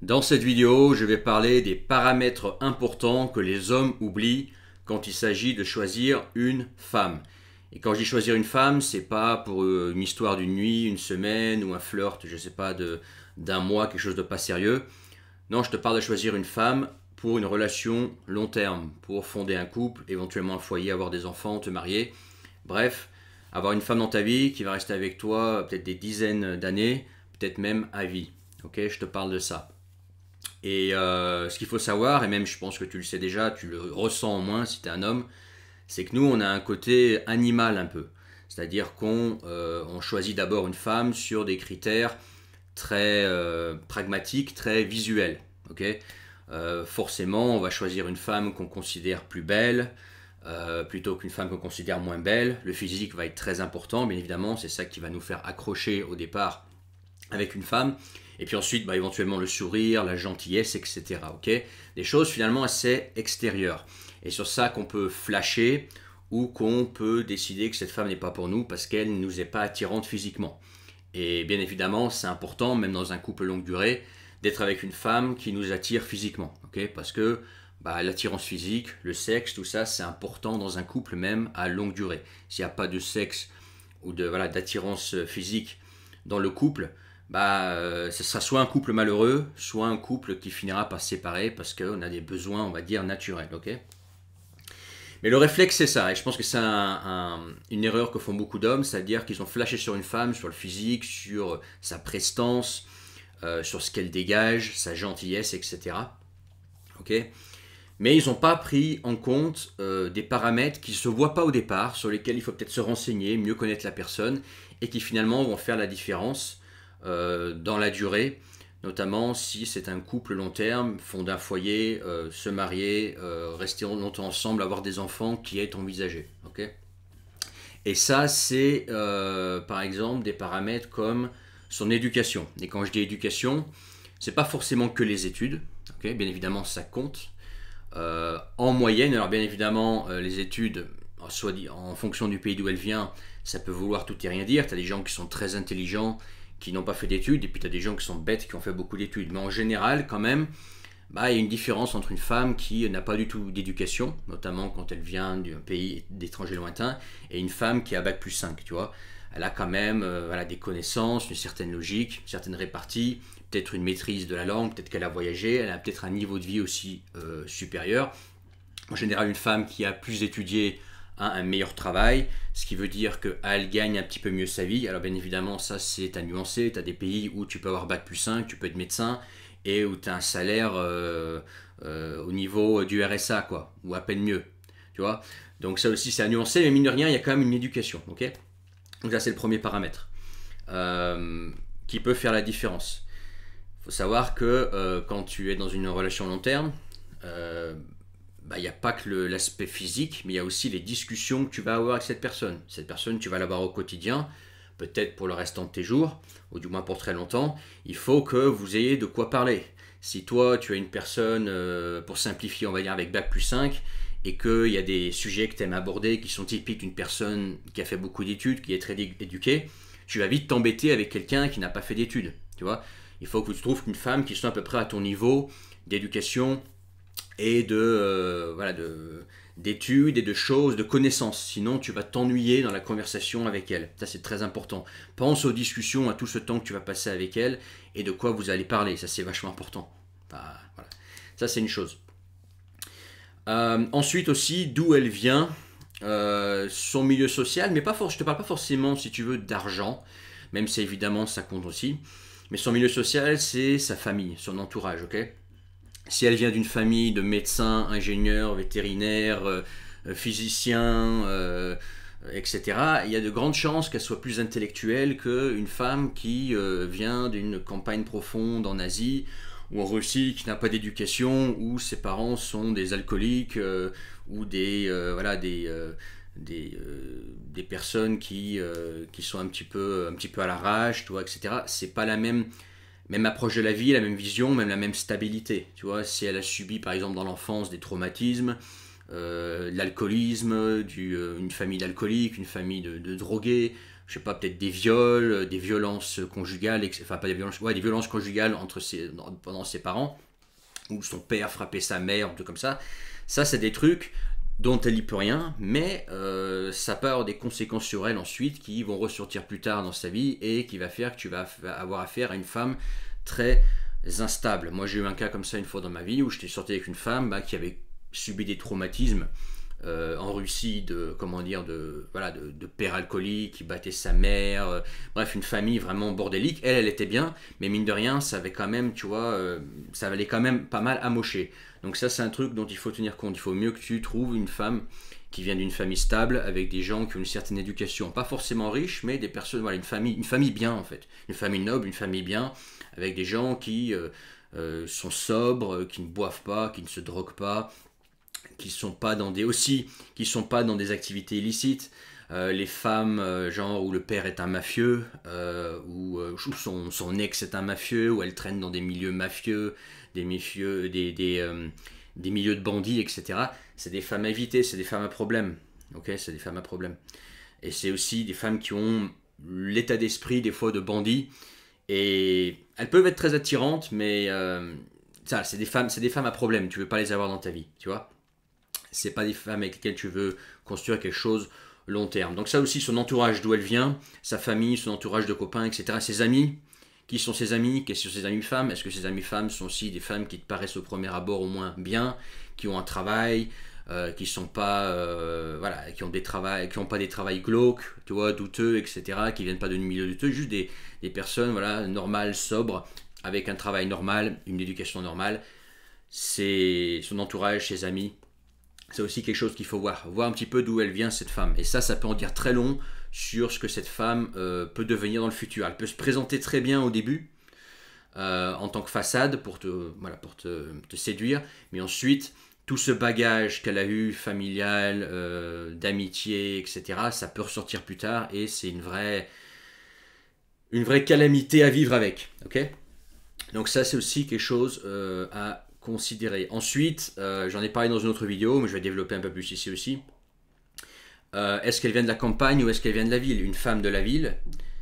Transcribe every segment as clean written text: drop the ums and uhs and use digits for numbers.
Dans cette vidéo, je vais parler des paramètres importants que les hommes oublient quand il s'agit de choisir une femme. Et quand je dis choisir une femme, c'est pas pour une histoire d'une nuit, une semaine ou un flirt, je sais pas, d'un mois, quelque chose de pas sérieux. Non, je te parle de choisir une femme pour une relation long terme, pour fonder un couple, éventuellement un foyer, avoir des enfants, te marier. Bref, avoir une femme dans ta vie qui va rester avec toi peut-être des dizaines d'années, peut-être même à vie. Ok, je te parle de ça. Et ce qu'il faut savoir, et même je pense que tu le sais déjà, tu le ressens au moins si tu es un homme, c'est que nous, on a un côté animal un peu. C'est-à-dire qu'on choisit d'abord une femme sur des critères très pragmatiques, très visuels. Okay. Forcément, on va choisir une femme qu'on considère plus belle, plutôt qu'une femme qu'on considère moins belle. Le physique va être très important, bien évidemment, c'est ça qui va nous faire accrocher au départ avec une femme. Et puis ensuite, éventuellement le sourire, la gentillesse, etc. Okay, des choses finalement assez extérieures. Et sur ça qu'on peut flasher ou qu'on peut décider que cette femme n'est pas pour nous parce qu'elle ne nous est pas attirante physiquement. Et bien évidemment, c'est important, même dans un couple longue durée, d'être avec une femme qui nous attire physiquement. Okay, parce que l'attirance physique, le sexe, tout ça, c'est important dans un couple même à longue durée. S'il n'y a pas de sexe ou d'attirance physique dans le couple, ce sera soit un couple malheureux, soit un couple qui finira par se séparer parce qu'on a des besoins, on va dire, naturels. Okay, mais le réflexe, c'est ça. Et je pense que c'est une erreur que font beaucoup d'hommes, c'est-à-dire qu'ils ont flashé sur une femme, sur le physique, sur sa prestance, sur ce qu'elle dégage, sa gentillesse, etc. Okay, mais ils n'ont pas pris en compte des paramètres qui ne se voient pas au départ, sur lesquels il faut peut-être se renseigner, mieux connaître la personne, et qui finalement vont faire la différence dans la durée, notamment si c'est un couple long terme, fonder un foyer, se marier, rester longtemps ensemble, avoir des enfants qui est envisagé. Okay, et ça, c'est par exemple des paramètres comme son éducation. Et quand je dis éducation, c'est pas forcément que les études. Okay, bien évidemment, ça compte. En moyenne, alors bien évidemment, les études, soit en fonction du pays d'où elle vient, ça peut vouloir tout et rien dire. Tu as des gens qui sont très intelligents, qui n'ont pas fait d'études, et puis tu as des gens qui sont bêtes, qui ont fait beaucoup d'études. Mais en général, quand même, il y a une différence entre une femme qui n'a pas du tout d'éducation, notamment quand elle vient d'un pays d'étranger lointain, et une femme qui a bac plus 5, tu vois. Elle a quand même des connaissances, une certaine logique, une certaine répartie, peut-être une maîtrise de la langue, peut-être qu'elle a voyagé, elle a peut-être un niveau de vie aussi supérieur. En général, une femme qui a plus étudié a un meilleur travail, ce qui veut dire qu'elle gagne un petit peu mieux sa vie. Alors bien évidemment, ça c'est à nuancer. Tu as des pays où tu peux avoir bac plus 5, tu peux être médecin, et où tu as un salaire au niveau du RSA, quoi, ou à peine mieux. Tu vois. Donc ça aussi c'est à nuancer, mais mine de rien, il y a quand même une éducation. Okay, donc là c'est le premier paramètre qui peut faire la différence. Il faut savoir que quand tu es dans une relation long terme, il n'y a pas que l'aspect physique, mais il y a aussi les discussions que tu vas avoir avec cette personne. Cette personne, tu vas l'avoir au quotidien, peut-être pour le restant de tes jours, ou du moins pour très longtemps. Il faut que vous ayez de quoi parler. Si toi, tu as une personne, pour simplifier, on va dire avec bac plus 5, et qu'il y a des sujets que tu aimes aborder qui sont typiques d'une personne qui a fait beaucoup d'études, qui est très éduquée, tu vas vite t'embêter avec quelqu'un qui n'a pas fait d'études. Tu vois, il faut que tu trouves une femme qui soit à peu près à ton niveau d'éducation et d'études et de choses, de connaissances. Sinon, tu vas t'ennuyer dans la conversation avec elle. Ça, c'est très important. Pense aux discussions, à tout ce temps que tu vas passer avec elle et de quoi vous allez parler. Ça, c'est vachement important. Voilà. Ça, c'est une chose. Ensuite aussi, d'où elle vient, son milieu social, mais je te parle pas forcément, si tu veux, d'argent, même si évidemment ça compte aussi. Mais son milieu social, c'est sa famille, son entourage, ok. Si elle vient d'une famille de médecins, ingénieurs, vétérinaires, physiciens, etc., il y a de grandes chances qu'elle soit plus intellectuelle qu'une femme qui vient d'une campagne profonde en Asie ou en Russie, qui n'a pas d'éducation, où ses parents sont des alcooliques ou des personnes qui sont un petit peu à l'arrache, tu vois, etc. C'est pas la même approche de la vie, la même vision, même la même stabilité. Tu vois, si elle a subi par exemple dans l'enfance des traumatismes, de l'alcoolisme, une famille d'alcooliques, une famille de drogués, je sais pas, peut-être des viols, des violences conjugales, enfin pas des violences, ouais, des violences conjugales pendant ses parents, ou son père frappait sa mère, un truc comme ça. Ça, c'est des trucs dont elle n'y peut rien, mais ça peut avoir des conséquences sur elle ensuite qui vont ressortir plus tard dans sa vie et qui va faire que tu vas avoir affaire à une femme très instable. Moi, j'ai eu un cas comme ça une fois dans ma vie où j'étais sorti avec une femme qui avait subi des traumatismes en Russie de père alcoolique qui battait sa mère, bref, une famille vraiment bordélique. Elle était bien, mais mine de rien, ça avait quand même, tu vois, ça valait quand même pas mal amocher. Donc ça, c'est un truc dont il faut tenir compte. Il faut mieux que tu trouves une femme qui vient d'une famille stable, avec des gens qui ont une certaine éducation, pas forcément riches, mais des personnes, voilà, une famille bien en fait, une famille noble, une famille bien, avec des gens qui sont sobres, qui ne boivent pas, qui ne se droguent pas, qui sont pas dans des activités illicites. Les femmes genre où le père est un mafieux, ou son ex est un mafieux, ou elle traîne dans des milieux mafieux, des milieux de bandits, etc. C'est des femmes à éviter, c'est des femmes à problème. Ok, c'est des femmes à problème. Et c'est aussi des femmes qui ont l'état d'esprit des fois de bandits. Et elles peuvent être très attirantes, mais ça, c'est des femmes à problème. Tu veux pas les avoir dans ta vie, tu vois. C'est pas des femmes avec lesquelles tu veux construire quelque chose long terme. Donc ça aussi, son entourage, d'où elle vient, sa famille, son entourage de copains, etc. Ses amis, qui sont ses amis, quels sont ses amis femmes, est-ce que ses amis femmes sont aussi des femmes qui te paraissent au premier abord au moins bien, qui ont un travail, qui sont pas, voilà, qui ont pas des travails glauques, tu vois, douteux, etc., qui viennent pas de milieux douteux, juste des personnes, voilà, normales, sobres, avec un travail normal, une éducation normale. C'est son entourage, ses amis. C'est aussi quelque chose qu'il faut voir un petit peu d'où elle vient cette femme. Et ça peut en dire très long sur ce que cette femme peut devenir dans le futur. Elle peut se présenter très bien au début, en tant que façade pour te séduire, mais ensuite, tout ce bagage qu'elle a eu, familial, d'amitié, etc., ça peut ressortir plus tard et c'est une vraie calamité à vivre avec. Ok ? Donc ça, c'est aussi quelque chose à considérer. Ensuite, j'en ai parlé dans une autre vidéo, mais je vais développer un peu plus ici aussi. Est-ce qu'elle vient de la campagne ou est-ce qu'elle vient de la ville? Une femme de la ville,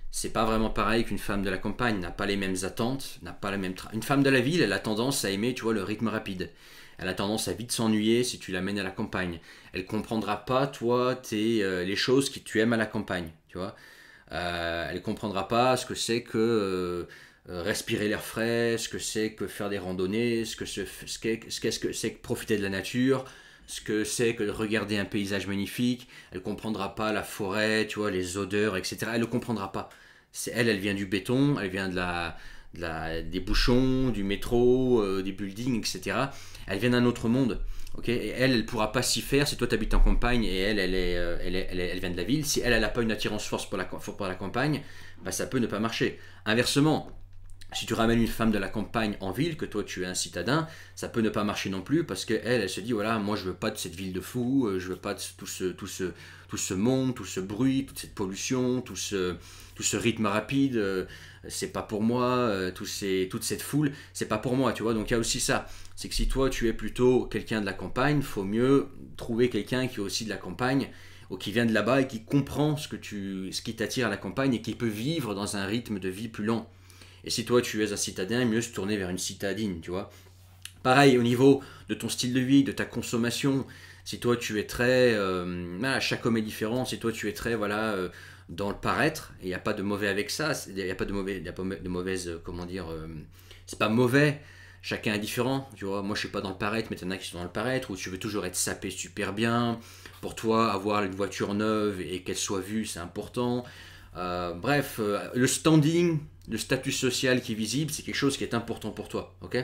c'est pas vraiment pareil qu'une femme de la campagne, n'a pas les mêmes attentes, n'a pas la même Une femme de la ville, elle a tendance à aimer, tu vois, le rythme rapide. Elle a tendance à vite s'ennuyer si tu l'amènes à la campagne. Elle comprendra pas, toi, les choses que tu aimes à la campagne, tu vois. Elle comprendra pas ce que c'est que respirer l'air frais, ce que c'est que faire des randonnées, ce que c'est que profiter de la nature, ce que c'est que de regarder un paysage magnifique. Elle comprendra pas la forêt, tu vois, les odeurs, etc. Elle ne comprendra pas. Elle vient du béton, elle vient des bouchons, du métro, des buildings, etc. Elle vient d'un autre monde. Okay, et elle ne pourra pas s'y faire si toi tu habites en campagne et elle vient de la ville. Si elle n'a pas une attirance forte pour la campagne, bah, ça peut ne pas marcher. Inversement, si tu ramènes une femme de la campagne en ville, que toi tu es un citadin, ça peut ne pas marcher non plus parce qu'elle se dit voilà, moi je veux pas de cette ville de fous, je veux pas de tout ce monde, tout ce bruit, toute cette pollution, tout ce rythme rapide, c'est pas pour moi, toute cette foule, c'est pas pour moi, tu vois. Donc il y a aussi ça, c'est que si toi tu es plutôt quelqu'un de la campagne, faut mieux trouver quelqu'un qui est aussi de la campagne ou qui vient de là-bas et qui comprend ce qui t'attire à la campagne et qui peut vivre dans un rythme de vie plus lent. Et si toi tu es un citadin, mieux se tourner vers une citadine, tu vois. Pareil au niveau de ton style de vie, de ta consommation. Si toi tu es très, chaque homme est différent. Si toi tu es très, dans le paraître, et il n'y a pas de mauvais avec ça. Il n'y a pas de mauvaise, comment dire, c'est pas mauvais. Chacun est différent, tu vois. Moi je suis pas dans le paraître, mais il y en a qui sont dans le paraître. Où tu veux toujours être sapé super bien. Pour toi, avoir une voiture neuve et qu'elle soit vue, c'est important. Le standing, le statut social qui est visible, c'est quelque chose qui est important pour toi, ok?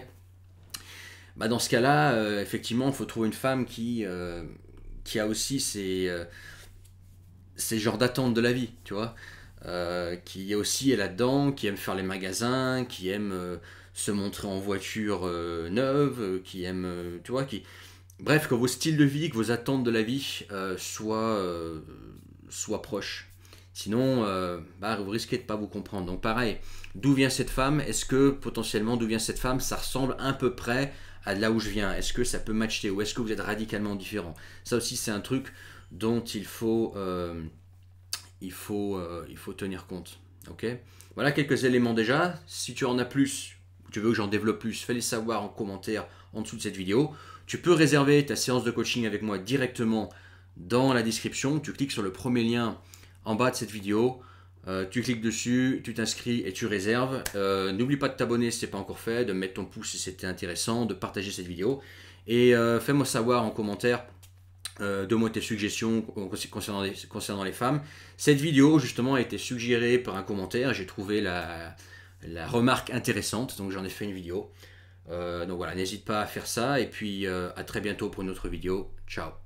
Bah dans ce cas-là, effectivement, il faut trouver une femme qui a aussi ces genres d'attentes de la vie, tu vois, qui aussi est là-dedans, qui aime faire les magasins, qui aime se montrer en voiture neuve, qui aime, tu vois, bref, que vos styles de vie, que vos attentes de la vie soient proches. Sinon, vous risquez de ne pas vous comprendre. Donc pareil, d'où vient cette femme? Est-ce que potentiellement, d'où vient cette femme? Ça ressemble à peu près à là où je viens. Est-ce que ça peut matcher? Ou est-ce que vous êtes radicalement différent? Ça aussi, c'est un truc dont il faut il faut tenir compte. Ok, voilà quelques éléments déjà. Si tu en as plus, tu veux que j'en développe plus, fais-les savoir en commentaire en dessous de cette vidéo. Tu peux réserver ta séance de coaching avec moi directement dans la description. Tu cliques sur le premier lien en bas de cette vidéo. Tu cliques dessus, tu t'inscris et tu réserves. N'oublie pas de t'abonner si ce n'est pas encore fait, de mettre ton pouce si c'était intéressant, de partager cette vidéo. Et fais-moi savoir en commentaire, donne-moi tes suggestions concernant les femmes. Cette vidéo justement a été suggérée par un commentaire. J'ai trouvé la remarque intéressante, donc j'en ai fait une vidéo. Donc voilà, n'hésite pas à faire ça. Et puis à très bientôt pour une autre vidéo. Ciao.